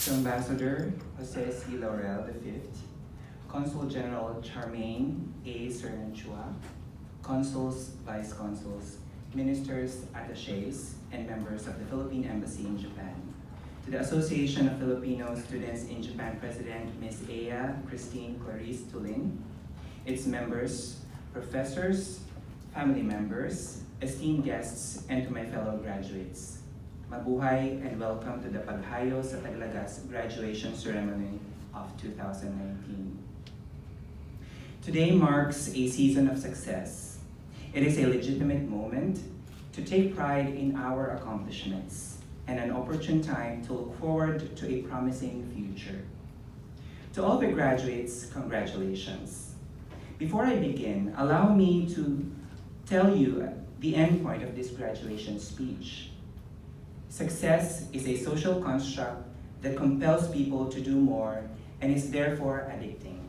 to Ambassador Jose C. Laurel V, Consul General Charmaine A. Cernanchua, consuls, vice consuls, ministers, attachés, and members of the Philippine Embassy in Japan. To the Association of Filipino Students in Japan President Ms. Ea Christine Clarice Tulin, its members, professors, family members, esteemed guests, and to my fellow graduates. Mabuhay and welcome to the Paghayo sa Taglagas graduation ceremony of 2019. Today marks a season of success. It is a legitimate moment to take pride in our accomplishments and an opportune time to look forward to a promising future. To all the graduates, congratulations. Before I begin, allow me to tell you the end point of this graduation speech. Success is a social construct that compels people to do more and is therefore addicting.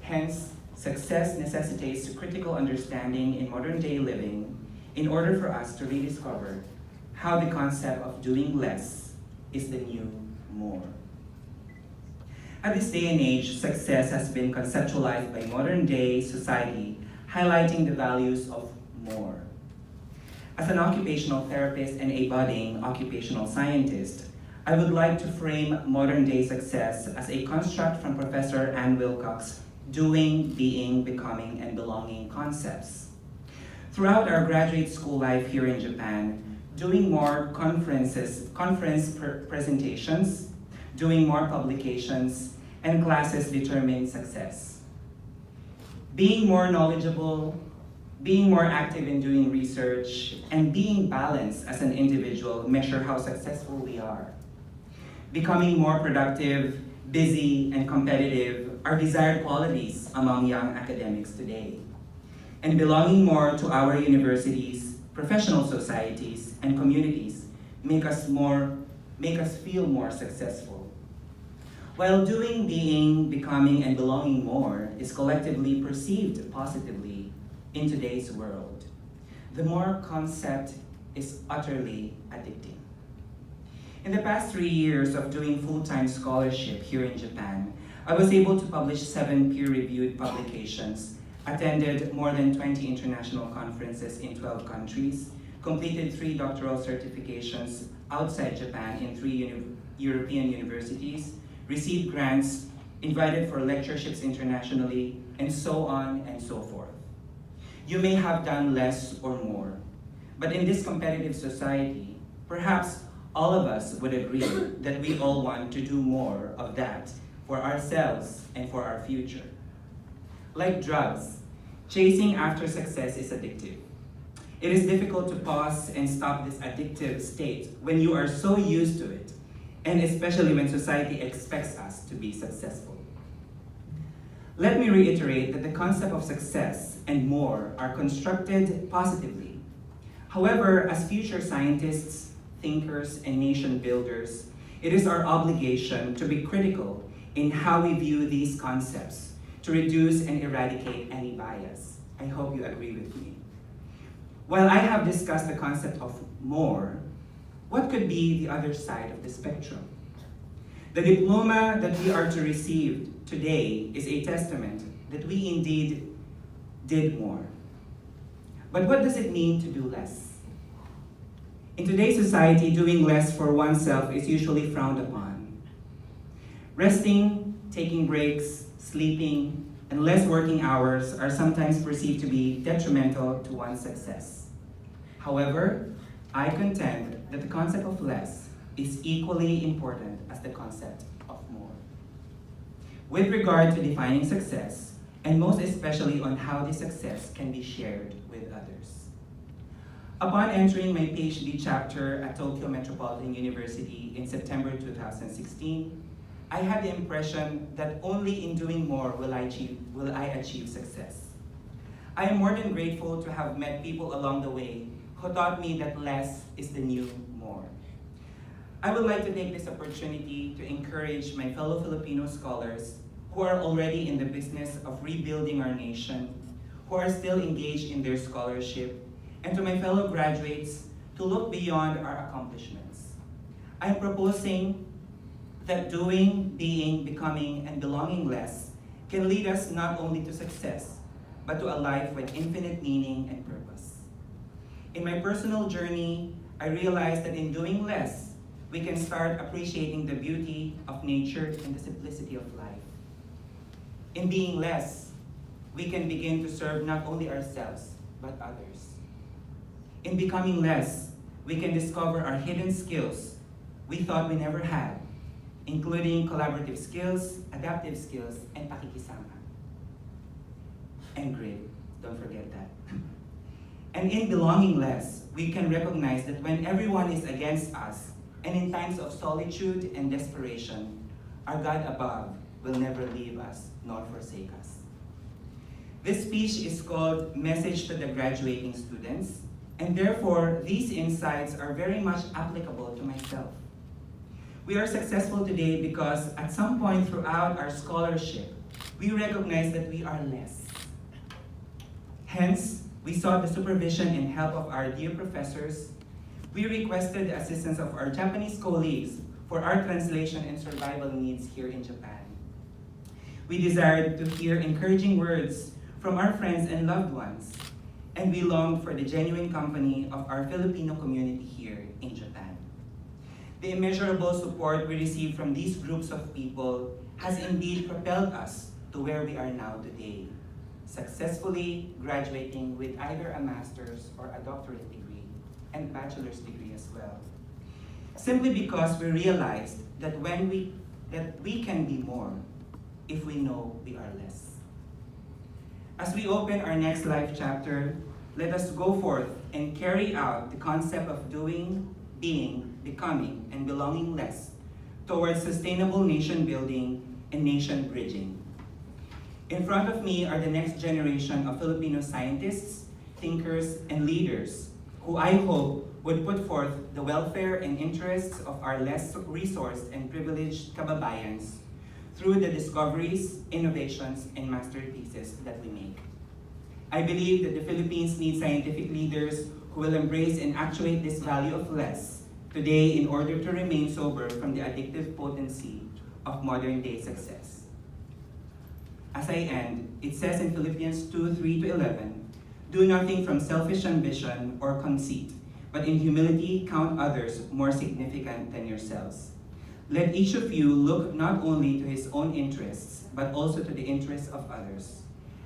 Hence, success necessitates critical understanding in modern-day living in order for us to rediscover how the concept of doing less is the new more. At this day and age, success has been conceptualized by modern-day society, highlighting the values of more. As an occupational therapist and a budding occupational scientist, I would like to frame modern-day success as a construct from Professor Ann Wilcox's doing, being, becoming, and belonging concepts. Throughout our graduate school life here in Japan, doing more conference presentations, doing more publications, and classes determine success. Being more knowledgeable, being more active in doing research, and being balanced as an individual measure how successful we are. Becoming more productive, busy, and competitive are desired qualities among young academics today. And belonging more to our universities, professional societies, and communities make us feel more successful. While doing, being, becoming, and belonging more is collectively perceived positively in today's world, the more concept is utterly addicting. In the past 3 years of doing full-time scholarship here in Japan, I was able to publish 7 peer-reviewed publications, attended more than 20 international conferences in 12 countries, completed 3 doctoral certifications outside Japan in 3 European universities, received grants, invited for lectureships internationally, and so on and so forth. You may have done less or more, but in this competitive society, perhaps all of us would agree that we all want to do more of that for ourselves and for our future. Like drugs, chasing after success is addictive. It is difficult to pause and stop this addictive state when you are so used to it, and especially when society expects us to be successful. Let me reiterate that the concept of success and more are constructed positively. However, as future scientists, thinkers, and nation builders, it is our obligation to be critical in how we view these concepts to reduce and eradicate any bias. I hope you agree with me. While I have discussed the concept of more, what could be the other side of the spectrum? The diploma that we are to receive today is a testament that we indeed did more. But what does it mean to do less? In today's society, doing less for oneself is usually frowned upon. Resting, taking breaks, sleeping, and less working hours are sometimes perceived to be detrimental to one's success. However, I contend that the concept of less is equally important as the concept of more. With regard to defining success, and most especially on how this success can be shared with others. Upon entering my PhD chapter at Tokyo Metropolitan University in September 2016, I had the impression that only in doing more will I achieve success. I am more than grateful to have met people along the way who taught me that less is the new more. I would like to take this opportunity to encourage my fellow Filipino scholars who are already in the business of rebuilding our nation, who are still engaged in their scholarship, and to my fellow graduates to look beyond our accomplishments. I am proposing that doing, being, becoming, and belonging less can lead us not only to success, but to a life with infinite meaning and purpose. In my personal journey, I realized that in doing less, we can start appreciating the beauty of nature and the simplicity of life. In being less, we can begin to serve not only ourselves, but others. In becoming less, we can discover our hidden skills we thought we never had, including collaborative skills, adaptive skills, and pakikisama. And grit, don't forget that. And in belonging less, we can recognize that when everyone is against us, and in times of solitude and desperation, our God above will never leave us nor forsake us. This speech is called Message to the Graduating Students, and therefore these insights are very much applicable to myself. We are successful today because at some point throughout our scholarship, we recognize that we are less. Hence, we sought the supervision and help of our dear professors. We requested the assistance of our Japanese colleagues for our translation and survival needs here in Japan. We desired to hear encouraging words from our friends and loved ones, and we longed for the genuine company of our Filipino community here in Japan. The immeasurable support we received from these groups of people has indeed propelled us to where we are now today, successfully graduating with either a master's or a doctorate degree, and bachelor's degree as well. Simply because we realized that we can be more if we know we are less. As we open our next life chapter, let us go forth and carry out the concept of doing, being, becoming, and belonging less towards sustainable nation building and nation bridging. In front of me are the next generation of Filipino scientists, thinkers, and leaders who I hope would put forth the welfare and interests of our less resourced and privileged kababayans through the discoveries, innovations, and masterpieces that we make. I believe that the Philippines needs scientific leaders who will embrace and actuate this value of less today in order to remain sober from the addictive potency of modern-day success. As I end, it says in Philippians 2:3-11, "Do nothing from selfish ambition or conceit, but in humility count others more significant than yourselves. Let each of you look not only to his own interests, but also to the interests of others.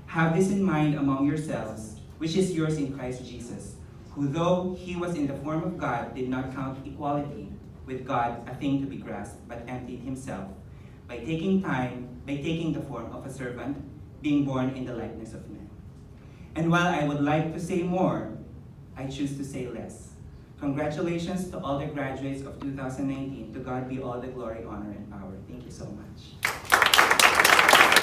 Have this in mind among yourselves, which is yours in Christ Jesus, who though he was in the form of God, did not count equality with God a thing to be grasped, but emptied himself by taking the form of a servant, being born in the likeness of men." And while I would like to say more, I choose to say less. Congratulations to all the graduates of 2019. To God be all the glory, honor, and power. Thank you so much.